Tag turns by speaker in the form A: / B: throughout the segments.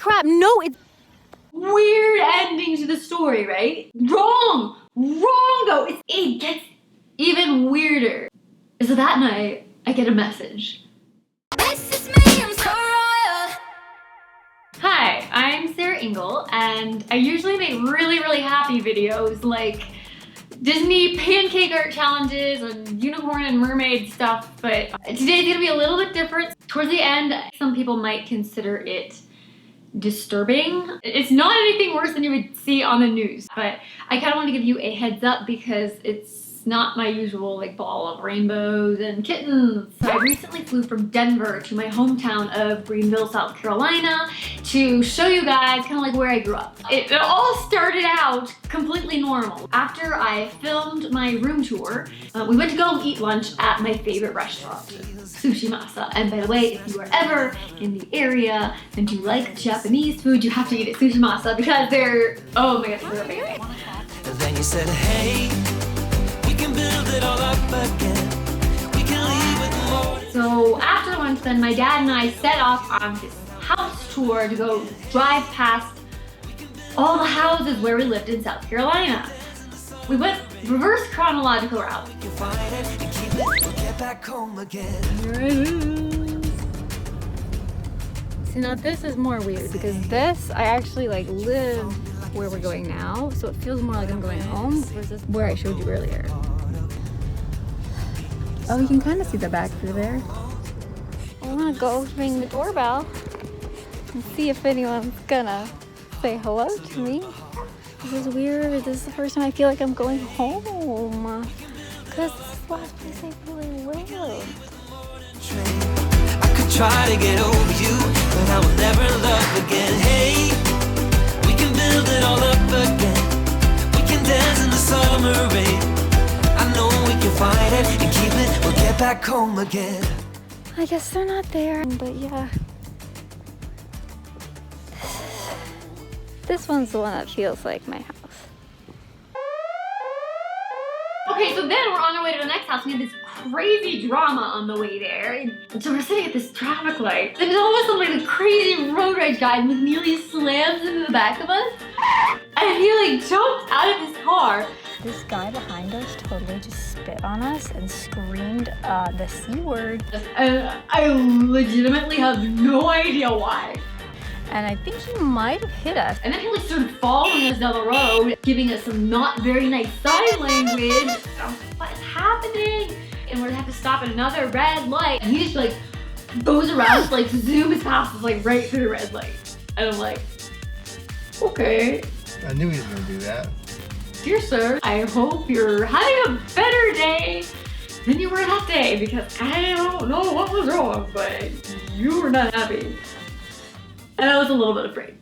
A: crap, no, it's
B: weird ending to the story, right? Wrong though. It gets even weirder. So that night, I get a message.
A: This is me, I'm so royal.
B: Hi, I'm Ingle, and I usually make really happy videos like Disney pancake art challenges and unicorn and mermaid stuff, but today's gonna be a little bit different. Towards the end, some people might consider it disturbing. It's not anything worse than you would see on the news, but I kind of want to give you a heads up because it's not my usual like ball of rainbows and kittens. So I recently flew from Denver to my hometown of Greenville, South Carolina to show you guys kind of like where I grew up. It all started out completely normal. After I filmed my room tour, we went to go eat lunch at my favorite restaurant, Sushi Masa. And by the way, if you are ever in the area and you like Japanese food, you have to eat at Sushi Masa because they're, oh my gosh, they're amazing.
C: And then you said, hey, we can build it all up again. We can leave with more.
B: So after lunch then, my dad and I set off on this house tour to go drive past all the houses where we lived in South Carolina. We went reverse chronological route.
C: We can fight it and keep it, we'll get back home again.
A: Here it is. See, now this is more weird because this, I actually like live where we're going now, so it feels more like I'm going home versus where I showed you earlier. Oh, you can kind of see the back through there. I want to go ring the doorbell and see if anyone's gonna say hello to me. This is weird. This is the first time I feel like I'm going home. Because this is the last place I really lived.
C: I could try to get over you, but I will never love again. Hey, we can build it all up again. We can dance in the summer rain. I know we can fight it and keep it, we'll get back home again.
A: I guess they're not there, but yeah. This one's the one that feels like my house.
B: Okay, so then we're on our way to the next house. We had this crazy drama on the way there. And so we're sitting at this traffic light. And all of a sudden, like, the crazy road rage guy nearly slams into the back of us. And he like jumped out of his car.
A: This guy behind us totally just spit on us and screamed the C word.
B: And I legitimately have no idea why.
A: And I think he might have hit us.
B: And then he like started following us down the road, giving us some not very nice sign language. What is happening? And we're gonna have to stop at another red light. And he just like goes around, like zooms past us like right through the red light. And I'm like, okay.
D: I knew he was gonna do that.
B: Dear sir, I hope you're having a better day than you were that day because I don't know what was wrong, but you were not happy. And I was a little bit afraid.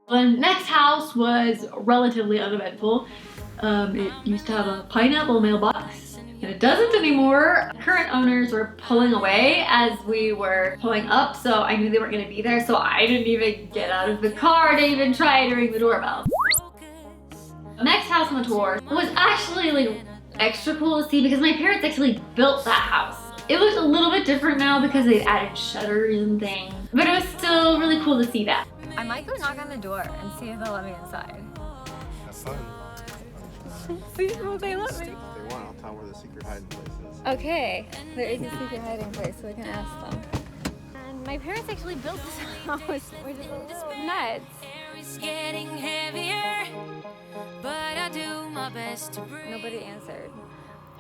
B: The next house was relatively uneventful. It used to have a pineapple mailbox, and it doesn't anymore. Current owners were pulling away as we were pulling up, so I knew they weren't gonna be there, so I didn't even get out of the car to even try to ring the doorbell. The next house on the tour was actually like extra cool to see because my parents actually built that house. It looks a little bit different now because they added shutters and things, but it was still really cool to see that.
E: I might go knock on the door and see if they'll let me inside.
D: Have fun.
A: See, will they let me?
D: If they want, I'll tell them where the secret hiding place is.
A: Okay, there is a secret hiding place, so we can ask them. And my parents actually built this house, which is a little nuts.
E: It's getting heavier, but I do my best to breathe.
A: Nobody answered.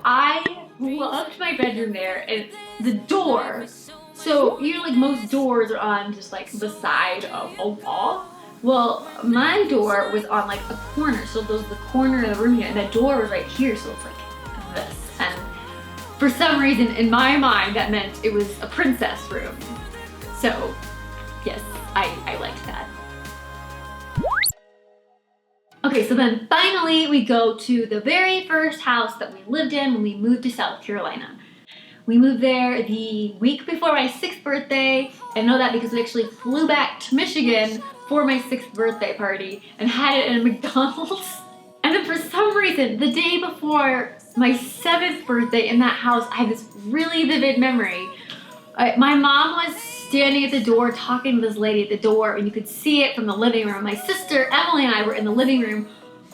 B: I loved my bedroom there, and the door, so you know like most doors are on just like the side of a wall. Well, my door was on like a corner, so there was the corner of the room here, and the door was right here, so it's like this. And for some reason, in my mind, that meant it was a princess room. So, yes, I liked that. Okay, so then finally we go to the very first house that we lived in when we moved to South Carolina. We moved there the week before my 6th birthday. I know that because we actually flew back to Michigan for my 6th birthday party and had it at a McDonald's. And then for some reason, the day before my 7th birthday in that house, I have this really vivid memory My mom was standing at the door talking to this lady at the door, and you could see it from the living room. My sister Emily and I were in the living room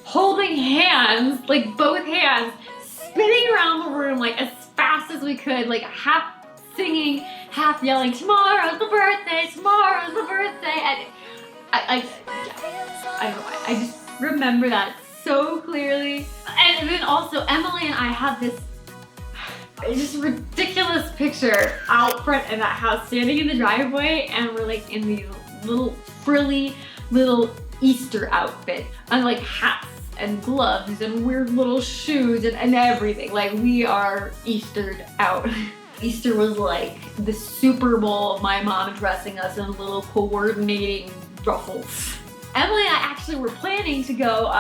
B: holding hands, like both hands, spinning around the room like as fast as we could, like half singing, half yelling, tomorrow's the birthday, tomorrow's the birthday. And I don't know, I just remember that so clearly. And then also Emily and I have this just ridiculous picture out front of that house, standing in the driveway, and we're like in these little frilly little Easter outfits, and like hats and gloves and weird little shoes and everything. Like we are Eastered out. Easter was like the Super Bowl of my mom dressing us in little coordinating ruffles. Emily and I actually were planning to go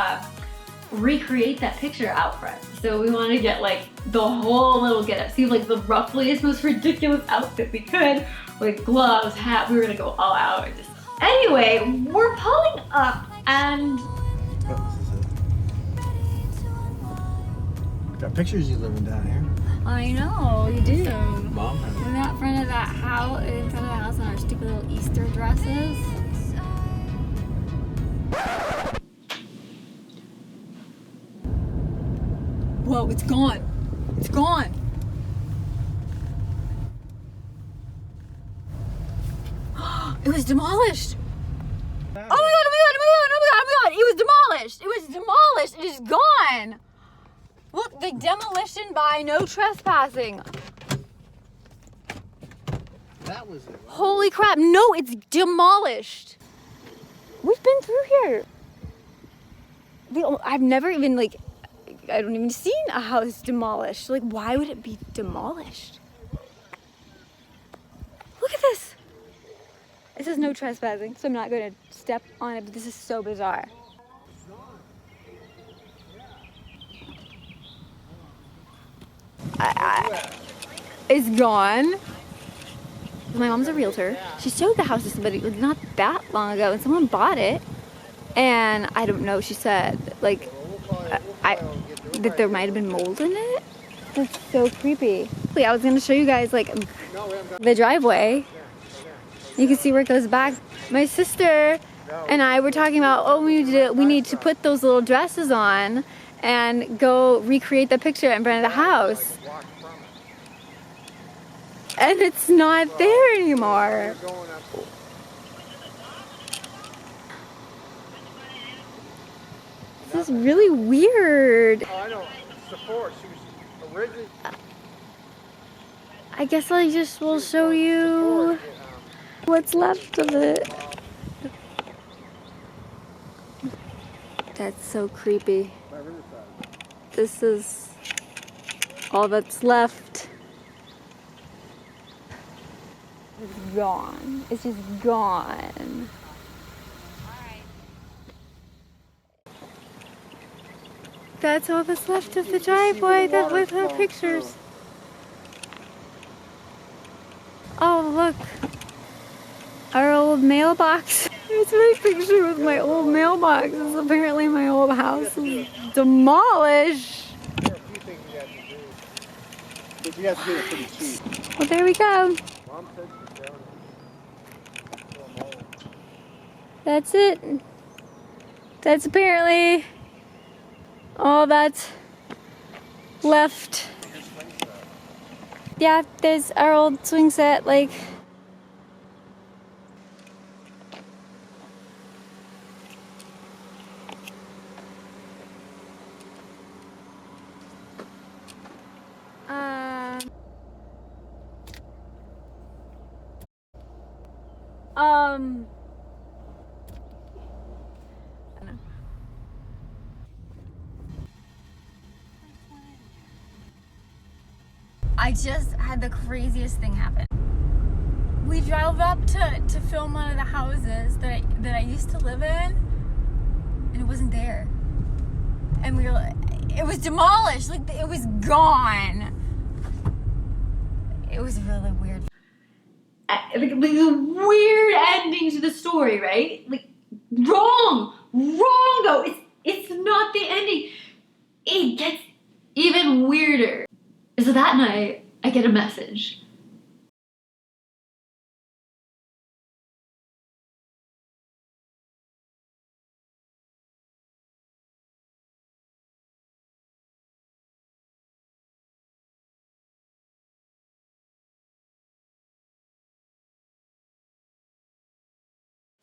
B: recreate that picture out front. So we wanted to get like the whole little getup, see like the roughliest, most ridiculous outfit we could, with gloves, hat. We were gonna go all out and just. Anyway, we're pulling up and.
D: Oh, this is it. Got pictures you living down here.
A: I know, you do.
D: Mom.
A: In that front of that house, in front of the house in our stupid little Easter dresses. Whoa, it's gone. It's gone. It was demolished. Oh my god, oh my god, oh my god, oh my god, oh my god. It was demolished. It was demolished. It is gone. Look, the demolition by no trespassing.
D: That was it.
A: Holy crap, no, it's demolished. We've been through here. I've never even like, I don't even seen a house demolished. Like, why would it be demolished? Look at this. It says no trespassing, so I'm not going to step on it, but this is so bizarre. It's gone. My mom's a realtor. She showed the house to somebody like, not that long ago, and someone bought it. And I don't know, she said, like, that there might have been mold in it. That's so creepy. I was gonna show you guys, like, the driveway. You can see where it goes back. My sister and I were talking about, oh, we need to put those little dresses on and go recreate the picture in front of the house. And it's not there anymore. This is really weird.
D: Oh, I know. It's the forest. She was originally.
A: I guess I just will show you what's left of it. That's so creepy. This is all that's left. It's gone. It's just gone. That's all that's left of the driveway that with her pictures. Oh, look. Our old mailbox. It's my picture with my old mailbox. Apparently my old house is demolished.
D: There are a few things you have to do. But you have to get it pretty cheap.
A: Well, there we go.
D: Mom said she's down there.
A: That's it. That's apparently all that's left. Yeah, there's our old swing set, like. I just had the craziest thing happen. We drove up to film one of the houses that I used to live in, and it wasn't there. And we were like, it was demolished, like it was gone. It was really weird.
B: Like a weird ending to the story, right? Like wrong though. It's not the ending. It gets even weirder. So that night, I get a message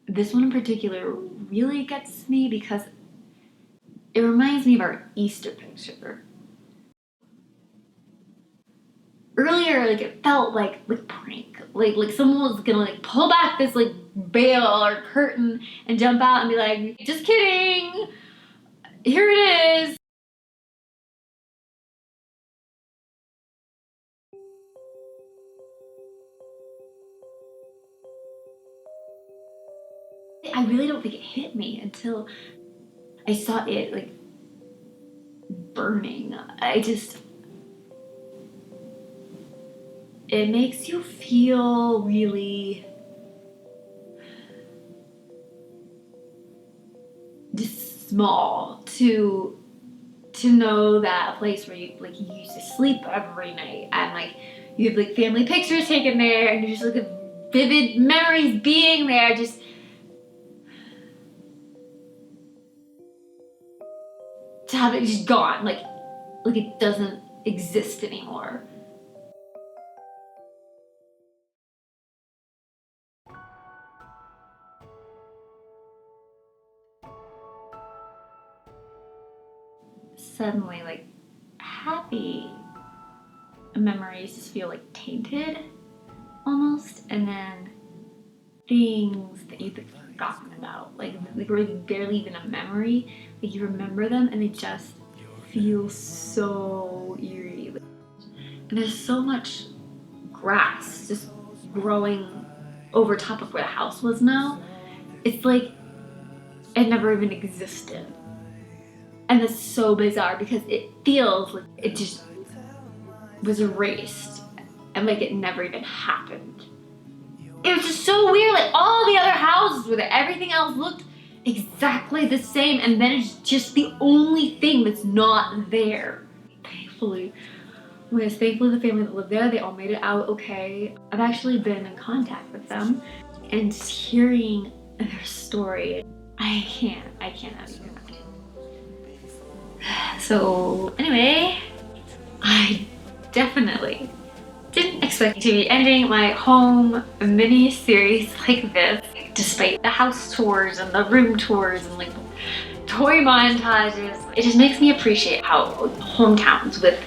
B: this one in particular really gets me because it reminds me of our Easter picture. Earlier, like, it felt like prank. Like someone was gonna like pull back this like veil or curtain and jump out and be like, just kidding, here it is. I really don't think it hit me until I saw it like burning. It makes you feel really just small to know that a place where you used to sleep every night and like you have like family pictures taken there and you just look at vivid memories being there, just to have it just gone, like it doesn't exist anymore. Suddenly, like, happy memories just feel like tainted almost, and then things that you've forgotten about, like were barely even a memory, like you remember them and they just feel so eerie. And there's so much grass just growing over top of where the house was now. It's like it never even existed. And that's so bizarre because it feels like it just was erased and like it never even happened. It was just so weird, like all the other houses where everything else looked exactly the same, and then it's just the only thing that's not there. Thankfully, the family that lived there, they all made it out okay. I've actually been in contact with them, and just hearing their story, I can't even. So anyway, I definitely didn't expect to be ending my home mini series like this, despite the house tours and the room tours and like toy montages. It just makes me appreciate how hometowns, with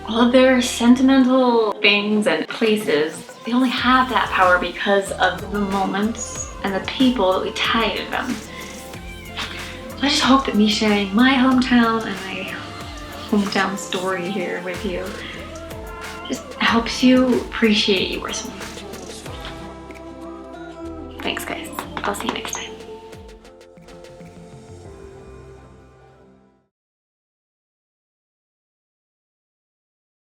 B: all of their sentimental things and places, they only have that power because of the moments and the people that we tie to them. So I just hope that me sharing my hometown and my hometown story here with you just helps you appreciate yours. Thanks guys, I'll see you next time.